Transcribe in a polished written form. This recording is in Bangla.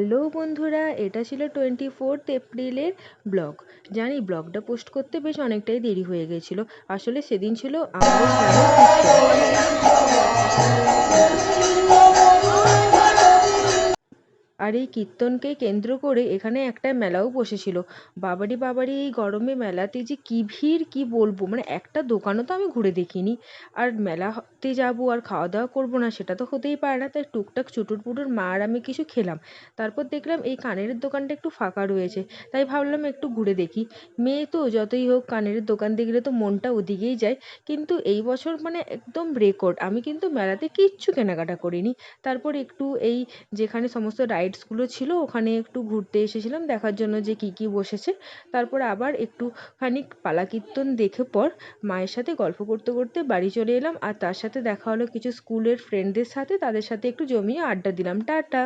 হ্যালো বন্ধুরা, এটা ছিল 24 এপ্রিলের ব্লগ। জানি ব্লগটা পোস্ট করতে বেশ অনেকটাই দেরি হয়ে গেছিলো। আসলে সেদিন ছিল আমাদের গ্রামের আর এই কীর্তনকে কেন্দ্র করে এখানে একটা মেলাও বসেছিল। বাবারি বাবারি, এই গরমে মেলাতে যে কি ভিড় কি বলবো, মানে একটা দোকানও তো আমি ঘুরে দেখিনি। আর মেলাতে যাবো আর খাওয়া দাওয়া করবো না সেটা তো হতেই পারে না, তাই টুকটাক চুটুর পুটুর মা আর আমি কিছু খেলাম। তারপর দেখলাম এই কানের দোকানটা একটু ফাঁকা রয়েছে, তাই ভাবলাম একটু ঘুরে দেখি। মেয়ে তো যতই হোক কানের দোকান দেখলে তো মনটা ওদিকেই যায়। কিন্তু এই বছর মানে একদম রেকর্ড, আমি কিন্তু মেলাতে কিচ্ছু কেনাকাটা করিনি। তারপর একটু এই যেখানে সমস্ত রাইডসগুলো ছিল ওখানে একটু ঘুরতে এসেছিলাম দেখার জন্য যে কী কী বসেছে। তারপর আবার একটুখানি পালা কীর্তন দেখে পর মায়ের সাথে গল্প করতে করতে বাড়ি চলে এলাম। আর তার সাথে দেখা হলো কিছু স্কুলের ফ্রেন্ডদের সাথে, তাদের সাথে একটু জমিয়ে আড্ডা দিলাম। টাটা।